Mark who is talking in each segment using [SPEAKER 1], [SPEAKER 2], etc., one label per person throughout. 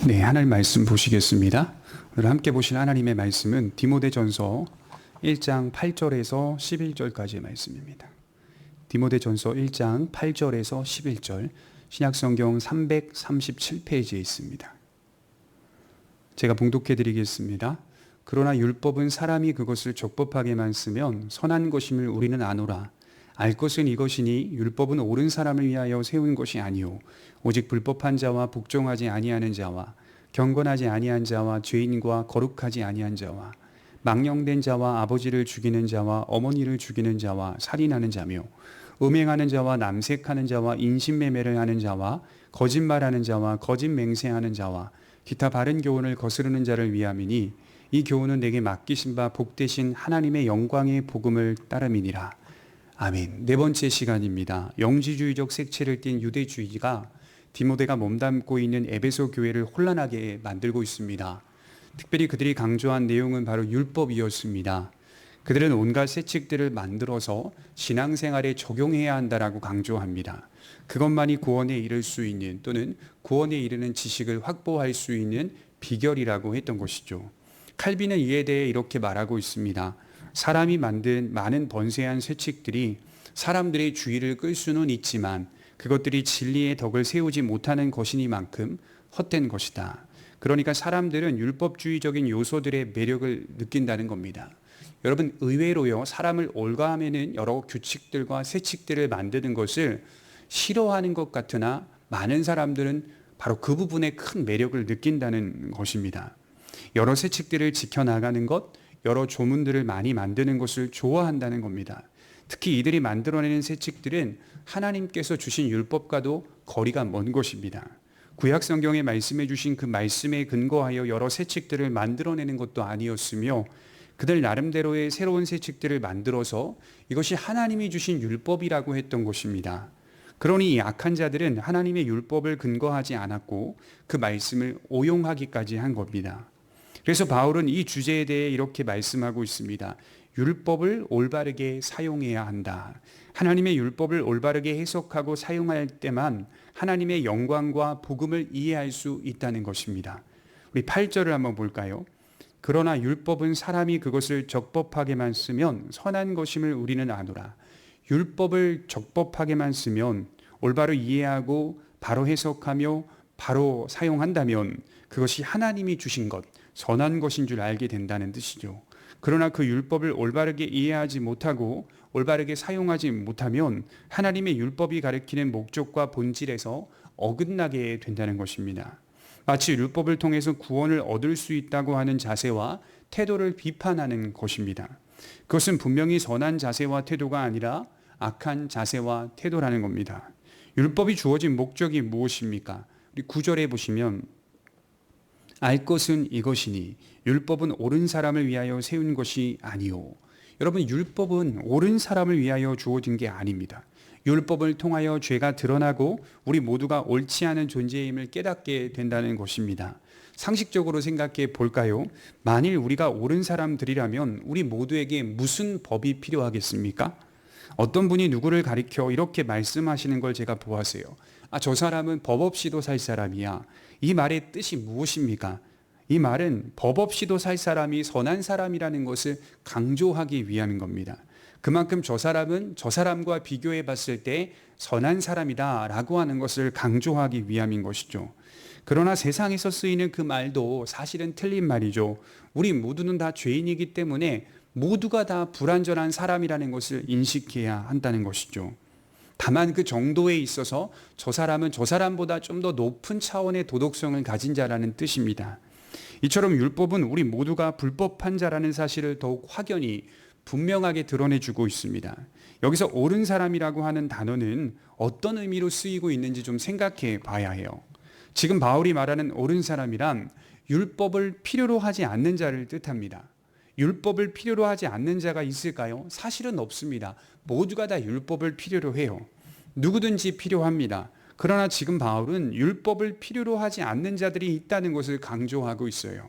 [SPEAKER 1] 네, 하나님 말씀 보시겠습니다. 오늘 함께 보실 하나님의 말씀은 디모데전서 1장 8절에서 11절까지의 말씀입니다. 디모데전서 1장 8절에서 11절, 신약성경 337페이지에 있습니다. 제가 봉독해 드리겠습니다. 그러나 율법은 사람이 그것을 적법하게만 쓰면 선한 것임을 우리는 아노라. 알 것은 이것이니 율법은 옳은 사람을 위하여 세운 것이 아니요 오직 불법한 자와 복종하지 아니하는 자와 경건하지 아니한 자와 죄인과 거룩하지 아니한 자와 망령된 자와 아버지를 죽이는 자와 어머니를 죽이는 자와 살인하는 자며 음행하는 자와 남색하는 자와 인신매매를 하는 자와 거짓말하는 자와 거짓 맹세하는 자와 기타 바른 교훈을 거스르는 자를 위함이니 이 교훈은 내게 맡기신 바 복되신 하나님의 영광의 복음을 따름이니라. 아멘. 네 번째 시간입니다. 영지주의적 색채를 띤 유대주의가 디모데가 몸담고 있는 에베소 교회를 혼란하게 만들고 있습니다. 특별히 그들이 강조한 내용은 바로 율법이었습니다. 그들은 온갖 세칙들을 만들어서 신앙생활에 적용해야 한다라고 강조합니다. 그것만이 구원에 이를 수 있는 또는 구원에 이르는 지식을 확보할 수 있는 비결이라고 했던 것이죠. 칼빈은 이에 대해 이렇게 말하고 있습니다. 사람이 만든 많은 번세한 세칙들이 사람들의 주의를 끌 수는 있지만 그것들이 진리의 덕을 세우지 못하는 것이니만큼 헛된 것이다. 그러니까 사람들은 율법주의적인 요소들의 매력을 느낀다는 겁니다. 여러분, 의외로요, 사람을 올가매는 여러 규칙들과 세칙들을 만드는 것을 싫어하는 것 같으나 많은 사람들은 바로 그 부분에 큰 매력을 느낀다는 것입니다. 여러 세칙들을 지켜나가는 것, 여러 조문들을 많이 만드는 것을 좋아한다는 겁니다. 특히 이들이 만들어내는 세칙들은 하나님께서 주신 율법과도 거리가 먼 것입니다. 구약 성경에 말씀해 주신 그 말씀에 근거하여 여러 세칙들을 만들어내는 것도 아니었으며 그들 나름대로의 새로운 세칙들을 만들어서 이것이 하나님이 주신 율법이라고 했던 것입니다. 그러니 이 악한 자들은 하나님의 율법을 근거하지 않았고 그 말씀을 오용하기까지 한 겁니다. 그래서 바울은 이 주제에 대해 이렇게 말씀하고 있습니다. 율법을 올바르게 사용해야 한다. 하나님의 율법을 올바르게 해석하고 사용할 때만 하나님의 영광과 복음을 이해할 수 있다는 것입니다. 우리 8절을 한번 볼까요? 그러나 율법은 사람이 그것을 적법하게만 쓰면 선한 것임을 우리는 아노라. 율법을 적법하게만 쓰면 올바로 이해하고 바로 해석하며 바로 사용한다면 그것이 하나님이 주신 것, 선한 것인 줄 알게 된다는 뜻이죠. 그러나 그 율법을 올바르게 이해하지 못하고 올바르게 사용하지 못하면 하나님의 율법이 가리키는 목적과 본질에서 어긋나게 된다는 것입니다. 마치 율법을 통해서 구원을 얻을 수 있다고 하는 자세와 태도를 비판하는 것입니다. 그것은 분명히 선한 자세와 태도가 아니라 악한 자세와 태도라는 겁니다. 율법이 주어진 목적이 무엇입니까? 우리 9절에 보시면 알 것은 이것이니 율법은 옳은 사람을 위하여 세운 것이 아니요. 여러분, 율법은 옳은 사람을 위하여 주어진 게 아닙니다. 율법을 통하여 죄가 드러나고 우리 모두가 옳지 않은 존재임을 깨닫게 된다는 것입니다. 상식적으로 생각해 볼까요? 만일 우리가 옳은 사람들이라면 우리 모두에게 무슨 법이 필요하겠습니까? 어떤 분이 누구를 가리켜 이렇게 말씀하시는 걸 제가 보았어요. 저 사람은 법 없이도 살 사람이야. 이 말의 뜻이 무엇입니까? 이 말은 법 없이도 살 사람이 선한 사람이라는 것을 강조하기 위함인 겁니다. 그만큼 저 사람은 저 사람과 비교해 봤을 때 선한 사람이다 라고 하는 것을 강조하기 위함인 것이죠. 그러나 세상에서 쓰이는 그 말도 사실은 틀린 말이죠. 우리 모두는 다 죄인이기 때문에 모두가 다 불완전한 사람이라는 것을 인식해야 한다는 것이죠. 다만 그 정도에 있어서 저 사람은 저 사람보다 좀 더 높은 차원의 도덕성을 가진 자라는 뜻입니다. 이처럼 율법은 우리 모두가 불법한 자라는 사실을 더욱 확연히 분명하게 드러내주고 있습니다. 여기서 옳은 사람이라고 하는 단어는 어떤 의미로 쓰이고 있는지 좀 생각해 봐야 해요. 지금 바울이 말하는 옳은 사람이란 율법을 필요로 하지 않는 자를 뜻합니다. 율법을 필요로 하지 않는 자가 있을까요? 사실은 없습니다. 모두가 다 율법을 필요로 해요. 누구든지 필요합니다. 그러나 지금 바울은 율법을 필요로 하지 않는 자들이 있다는 것을 강조하고 있어요.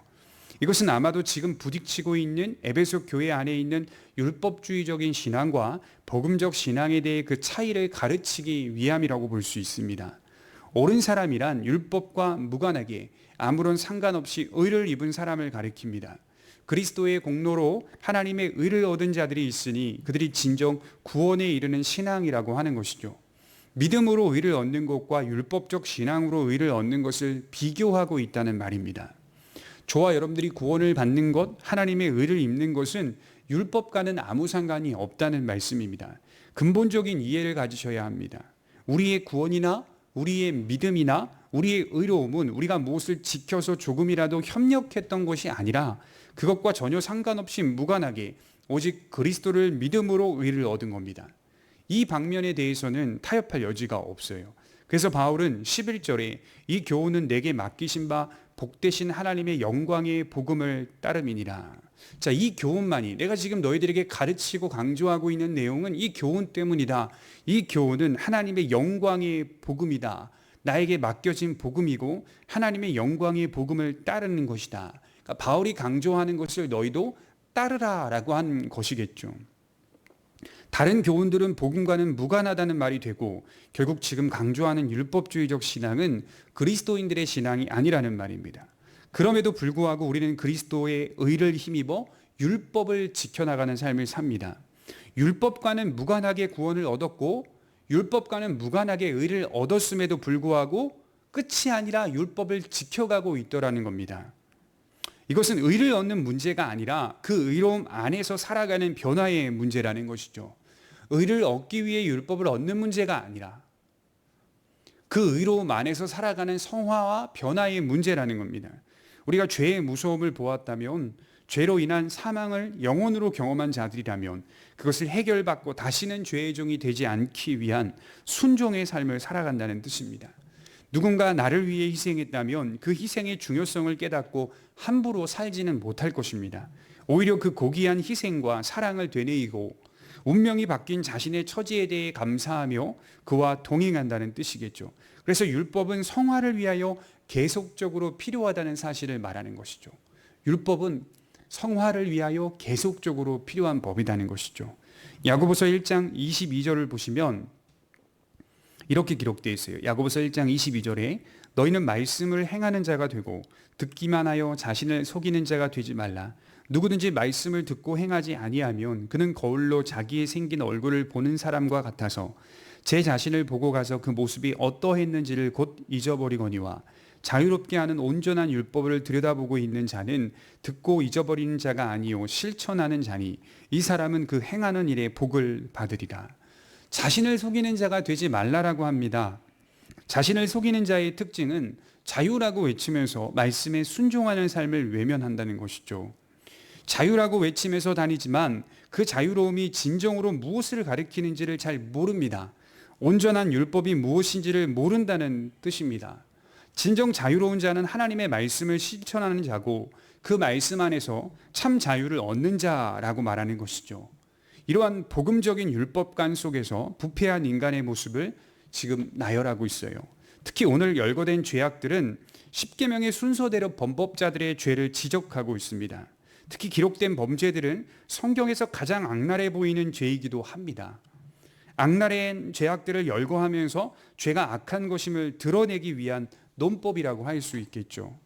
[SPEAKER 1] 이것은 아마도 지금 부딪히고 있는 에베소 교회 안에 있는 율법주의적인 신앙과 복음적 신앙에 대해 그 차이를 가르치기 위함이라고 볼 수 있습니다. 옳은 사람이란 율법과 무관하게 아무런 상관없이 의를 입은 사람을 가리킵니다. 그리스도의 공로로 하나님의 의를 얻은 자들이 있으니 그들이 진정 구원에 이르는 신앙이라고 하는 것이죠. 믿음으로 의를 얻는 것과 율법적 신앙으로 의를 얻는 것을 비교하고 있다는 말입니다. 저와 여러분들이 구원을 받는 것, 하나님의 의를 입는 것은 율법과는 아무 상관이 없다는 말씀입니다. 근본적인 이해를 가지셔야 합니다. 우리의 구원이나 우리의 믿음이나 우리의 의로움은 우리가 무엇을 지켜서 조금이라도 협력했던 것이 아니라 그것과 전혀 상관없이 무관하게 오직 그리스도를 믿음으로 의를 얻은 겁니다. 이 방면에 대해서는 타협할 여지가 없어요. 그래서 바울은 11절에 이 교훈은 내게 맡기신 바 복되신 하나님의 영광의 복음을 따름이니라. 자, 이 교훈만이, 내가 지금 너희들에게 가르치고 강조하고 있는 내용은 이 교훈 때문이다. 이 교훈은 하나님의 영광의 복음이다. 나에게 맡겨진 복음이고 하나님의 영광의 복음을 따르는 것이다. 그러니까 바울이 강조하는 것을 너희도 따르라라고 한 것이겠죠. 다른 교훈들은 복음과는 무관하다는 말이 되고 결국 지금 강조하는 율법주의적 신앙은 그리스도인들의 신앙이 아니라는 말입니다. 그럼에도 불구하고 우리는 그리스도의 의를 힘입어 율법을 지켜나가는 삶을 삽니다. 율법과는 무관하게 구원을 얻었고 율법과는 무관하게 의를 얻었음에도 불구하고 끝이 아니라 율법을 지켜가고 있더라는 겁니다. 이것은 의를 얻는 문제가 아니라 그 의로움 안에서 살아가는 변화의 문제라는 것이죠. 의를 얻기 위해 율법을 얻는 문제가 아니라 그 의로움 안에서 살아가는 성화와 변화의 문제라는 겁니다. 우리가 죄의 무서움을 보았다면, 죄로 인한 사망을 영혼으로 경험한 자들이라면 그것을 해결받고 다시는 죄의 종이 되지 않기 위한 순종의 삶을 살아간다는 뜻입니다. 누군가 나를 위해 희생했다면 그 희생의 중요성을 깨닫고 함부로 살지는 못할 것입니다. 오히려 그 고귀한 희생과 사랑을 되뇌이고 운명이 바뀐 자신의 처지에 대해 감사하며 그와 동행한다는 뜻이겠죠. 그래서 율법은 성화를 위하여 계속적으로 필요하다는 사실을 말하는 것이죠. 율법은 성화를 위하여 계속적으로 필요한 법이라는 것이죠. 야고보서 1장 22절을 보시면 이렇게 기록되어 있어요. 야고보서 1장 22절에 너희는 말씀을 행하는 자가 되고 듣기만 하여 자신을 속이는 자가 되지 말라. 누구든지 말씀을 듣고 행하지 아니하면 그는 거울로 자기의 생긴 얼굴을 보는 사람과 같아서 제 자신을 보고 가서 그 모습이 어떠했는지를 곧 잊어버리거니와 자유롭게 하는 온전한 율법을 들여다보고 있는 자는 듣고 잊어버리는 자가 아니요 실천하는 자니 이 사람은 그 행하는 일에 복을 받으리라. 자신을 속이는 자가 되지 말라라고 합니다. 자신을 속이는 자의 특징은 자유라고 외치면서 말씀에 순종하는 삶을 외면한다는 것이죠. 자유라고 외치면서 다니지만 그 자유로움이 진정으로 무엇을 가리키는지를 잘 모릅니다. 온전한 율법이 무엇인지를 모른다는 뜻입니다. 진정 자유로운 자는 하나님의 말씀을 실천하는 자고 그 말씀 안에서 참 자유를 얻는 자라고 말하는 것이죠. 이러한 복음적인 율법관 속에서 부패한 인간의 모습을 지금 나열하고 있어요. 특히 오늘 열거된 죄악들은 십계명의 순서대로 범법자들의 죄를 지적하고 있습니다. 특히 기록된 범죄들은 성경에서 가장 악랄해 보이는 죄이기도 합니다. 악랄한 죄악들을 열거하면서 죄가 악한 것임을 드러내기 위한 논법이라고 할 수 있겠죠.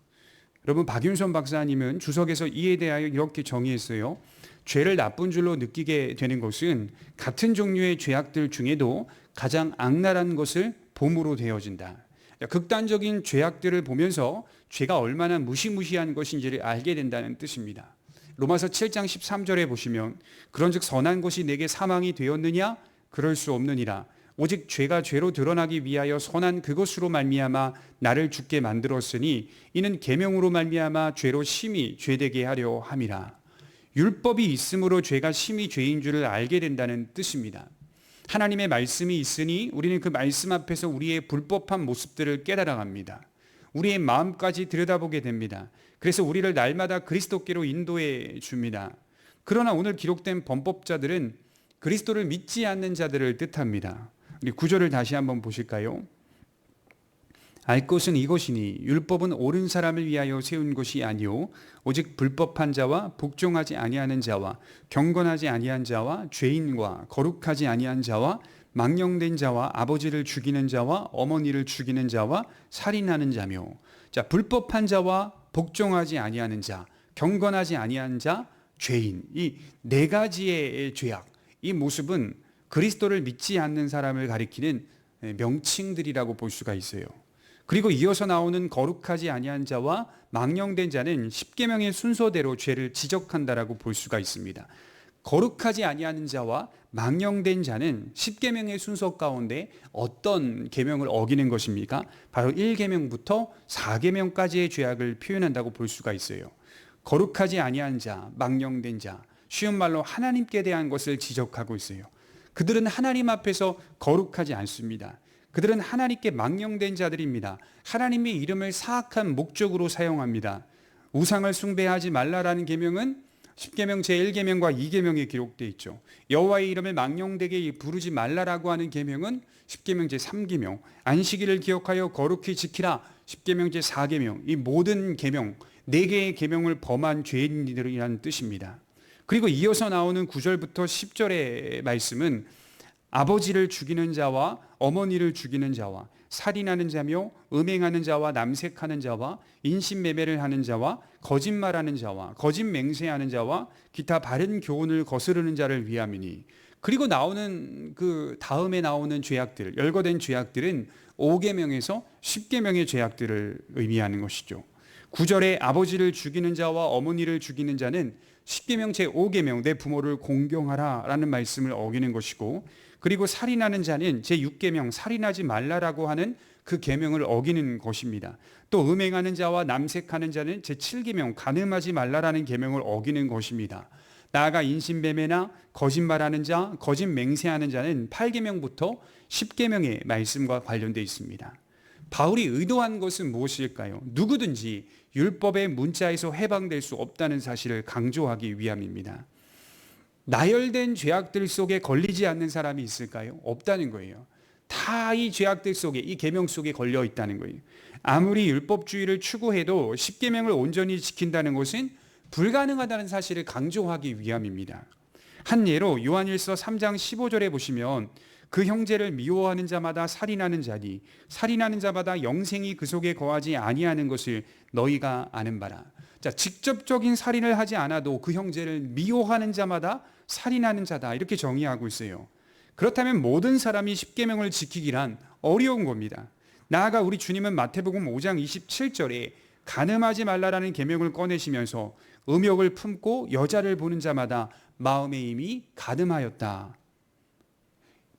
[SPEAKER 1] 여러분, 박윤선 박사님은 주석에서 이에 대하여 이렇게 정의했어요. 죄를 나쁜 줄로 느끼게 되는 것은 같은 종류의 죄악들 중에도 가장 악랄한 것을 봄으로 되어진다. 극단적인 죄악들을 보면서 죄가 얼마나 무시무시한 것인지를 알게 된다는 뜻입니다. 로마서 7장 13절에 보시면 그런즉 선한 것이 내게 사망이 되었느냐? 그럴 수 없느니라. 오직 죄가 죄로 드러나기 위하여 선한 그것으로 말미암아 나를 죽게 만들었으니 이는 계명으로 말미암아 죄로 심히 죄되게 하려 함이라. 율법이 있으므로 죄가 심히 죄인 줄을 알게 된다는 뜻입니다. 하나님의 말씀이 있으니 우리는 그 말씀 앞에서 우리의 불법한 모습들을 깨달아갑니다. 우리의 마음까지 들여다보게 됩니다. 그래서 우리를 날마다 그리스도께로 인도해 줍니다. 그러나 오늘 기록된 범법자들은 그리스도를 믿지 않는 자들을 뜻합니다. 우리 구절을 다시 한번 보실까요? 알 것은 이것이니 율법은 옳은 사람을 위하여 세운 것이 아니요 오직 불법한 자와 복종하지 아니하는 자와 경건하지 아니한 자와 죄인과 거룩하지 아니한 자와 망령된 자와 아버지를 죽이는 자와 어머니를 죽이는 자와 살인하는 자며, 자, 불법한 자와 복종하지 아니하는 자, 경건하지 아니한 자, 죄인. 이 네 가지의 죄악, 이 모습은 그리스도를 믿지 않는 사람을 가리키는 명칭들이라고 볼 수가 있어요. 그리고 이어서 나오는 거룩하지 아니한 자와 망령된 자는 십계명의 순서대로 죄를 지적한다라고 볼 수가 있습니다. 거룩하지 아니하는 자와 망령된 자는 십계명의 순서 가운데 어떤 계명을 어기는 것입니까? 바로 1계명부터 4계명까지의 죄악을 표현한다고 볼 수가 있어요. 거룩하지 아니한 자, 망령된 자, 쉬운 말로 하나님께 대한 것을 지적하고 있어요. 그들은 하나님 앞에서 거룩하지 않습니다. 그들은 하나님께 망령된 자들입니다. 하나님의 이름을 사악한 목적으로 사용합니다. 우상을 숭배하지 말라라는 계명은 십계명 제1계명과 2계명에 기록되어 있죠. 여호와의 이름을 망령되게 부르지 말라라고 하는 계명은 십계명 제3계명, 안식일을 기억하여 거룩히 지키라 십계명 제4계명, 이 모든 계명 4개의 계명을 범한 죄인들이라는 뜻입니다. 그리고 이어서 나오는 9절부터 10절의 말씀은 아버지를 죽이는 자와 어머니를 죽이는 자와 살인하는 자며 음행하는 자와 남색하는 자와 인신매매를 하는 자와 거짓말하는 자와 거짓 맹세하는 자와 기타 바른 교훈을 거스르는 자를 위함이니. 그리고 나오는 그 다음에 나오는 죄악들, 열거된 죄악들은 5계명에서 10계명의 죄악들을 의미하는 것이죠. 9절에 아버지를 죽이는 자와 어머니를 죽이는 자는 10계명 제5계명 내 부모를 공경하라 라는 말씀을 어기는 것이고, 그리고 살인하는 자는 제6계명 살인하지 말라라고 하는 그 계명을 어기는 것입니다. 또 음행하는 자와 남색하는 자는 제7계명 간음하지 말라라는 계명을 어기는 것입니다. 나아가 인신매매나 거짓말하는 자, 거짓 맹세하는 자는 8계명부터 10계명의 말씀과 관련되어 있습니다. 바울이 의도한 것은 무엇일까요? 누구든지 율법의 문자에서 해방될 수 없다는 사실을 강조하기 위함입니다. 나열된 죄악들 속에 걸리지 않는 사람이 있을까요? 없다는 거예요. 다 이 죄악들 속에, 이 계명 속에 걸려 있다는 거예요. 아무리 율법주의를 추구해도 10계명을 온전히 지킨다는 것은 불가능하다는 사실을 강조하기 위함입니다. 한 예로 요한일서 3장 15절에 보시면 그 형제를 미워하는 자마다 살인하는 자니 살인하는 자마다 영생이 그 속에 거하지 아니하는 것을 너희가 아는 바라. 자, 직접적인 살인을 하지 않아도 그 형제를 미워하는 자마다 살인하는 자다, 이렇게 정의하고 있어요. 그렇다면 모든 사람이 십계명을 지키기란 어려운 겁니다. 나아가 우리 주님은 마태복음 5장 27절에 간음하지 말라라는 계명을 꺼내시면서 음욕을 품고 여자를 보는 자마다 마음의 힘이 가늠하였다.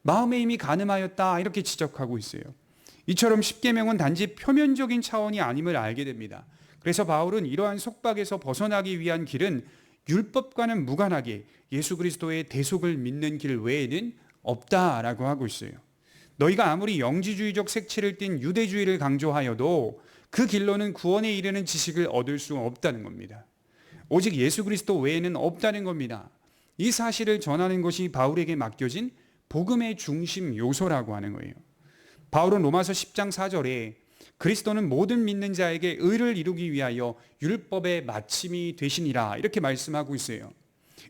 [SPEAKER 1] 마음의 힘이 가늠하였다, 이렇게 지적하고 있어요. 이처럼 십계명은 단지 표면적인 차원이 아님을 알게 됩니다. 그래서 바울은 이러한 속박에서 벗어나기 위한 길은 율법과는 무관하게 예수 그리스도의 대속을 믿는 길 외에는 없다라고 하고 있어요. 너희가 아무리 영지주의적 색채를 띤 유대주의를 강조하여도 그 길로는 구원에 이르는 지식을 얻을 수 없다는 겁니다. 오직 예수 그리스도 외에는 없다는 겁니다. 이 사실을 전하는 것이 바울에게 맡겨진 복음의 중심 요소라고 하는 거예요. 바울은 로마서 10장 4절에 그리스도는 모든 믿는 자에게 의를 이루기 위하여 율법의 마침이 되시니라, 이렇게 말씀하고 있어요.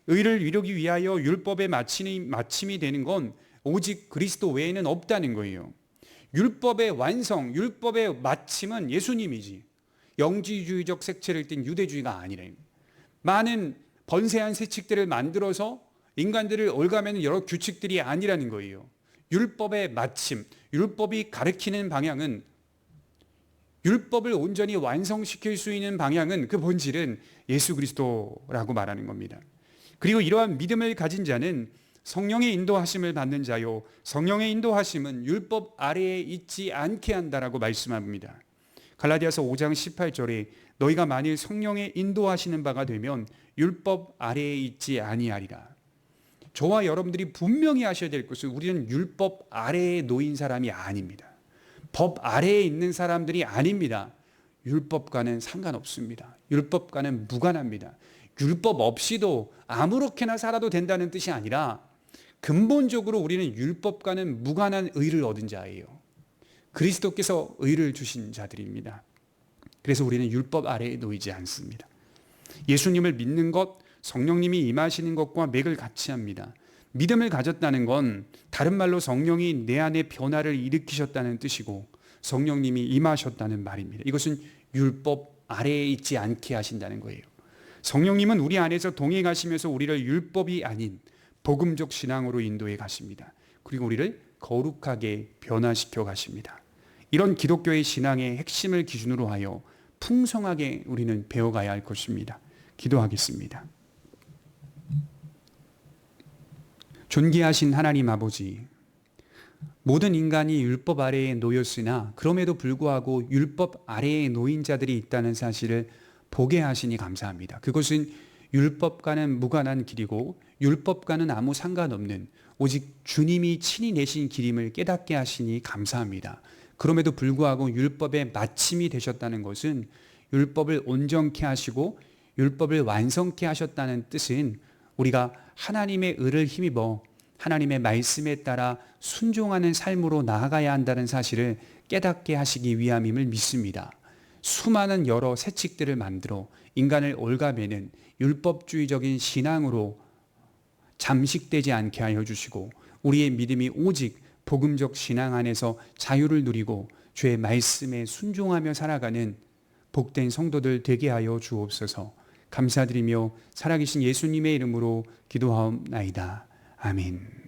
[SPEAKER 1] 의를 이루기 위하여 율법의 마침이 되는 건 오직 그리스도 외에는 없다는 거예요. 율법의 완성, 율법의 마침은 예수님이지 영지주의적 색채를 띤 유대주의가 아니래요. 많은 번세한 세칙들을 만들어서 인간들을 올가매는 여러 규칙들이 아니라는 거예요. 율법의 마침, 율법이 가리키는 방향은, 율법을 온전히 완성시킬 수 있는 방향은, 그 본질은 예수 그리스도라고 말하는 겁니다. 그리고 이러한 믿음을 가진 자는 성령의 인도하심을 받는 자요, 성령의 인도하심은 율법 아래에 있지 않게 한다라고 말씀합니다. 갈라디아서 5장 18절에 너희가 만일 성령의 인도하시는 바가 되면 율법 아래에 있지 아니하리라. 저와 여러분들이 분명히 하셔야 될 것은 우리는 율법 아래에 놓인 사람이 아닙니다. 법 아래에 있는 사람들이 아닙니다. 율법과는 상관없습니다. 율법과는 무관합니다. 율법 없이도 아무렇게나 살아도 된다는 뜻이 아니라 근본적으로 우리는 율법과는 무관한 의를 얻은 자예요. 그리스도께서 의를 주신 자들입니다. 그래서 우리는 율법 아래에 놓이지 않습니다. 예수님을 믿는 것, 성령님이 임하시는 것과 맥을 같이 합니다. 믿음을 가졌다는 건 다른 말로 성령이 내 안에 변화를 일으키셨다는 뜻이고 성령님이 임하셨다는 말입니다. 이것은 율법 아래에 있지 않게 하신다는 거예요. 성령님은 우리 안에서 동행하시면서 우리를 율법이 아닌 복음적 신앙으로 인도해 가십니다. 그리고 우리를 거룩하게 변화시켜 가십니다. 이런 기독교의 신앙의 핵심을 기준으로 하여 풍성하게 우리는 배워가야 할 것입니다. 기도하겠습니다. 존귀하신 하나님 아버지, 모든 인간이 율법 아래에 놓였으나 그럼에도 불구하고 율법 아래에 놓인 자들이 있다는 사실을 보게 하시니 감사합니다. 그것은 율법과는 무관한 길이고 율법과는 아무 상관없는 오직 주님이 친히 내신 길임을 깨닫게 하시니 감사합니다. 그럼에도 불구하고 율법의 마침이 되셨다는 것은 율법을 온전케 하시고 율법을 완성케 하셨다는 뜻은 우리가 하나님의 의를 힘입어 하나님의 말씀에 따라 순종하는 삶으로 나아가야 한다는 사실을 깨닫게 하시기 위함임을 믿습니다. 수많은 여러 세칙들을 만들어 인간을 올가매는 율법주의적인 신앙으로 잠식되지 않게 하여 주시고 우리의 믿음이 오직 복음적 신앙 안에서 자유를 누리고 주의 말씀에 순종하며 살아가는 복된 성도들 되게 하여 주옵소서. 감사드리며 살아계신 예수님의 이름으로 기도하옵나이다. 아멘.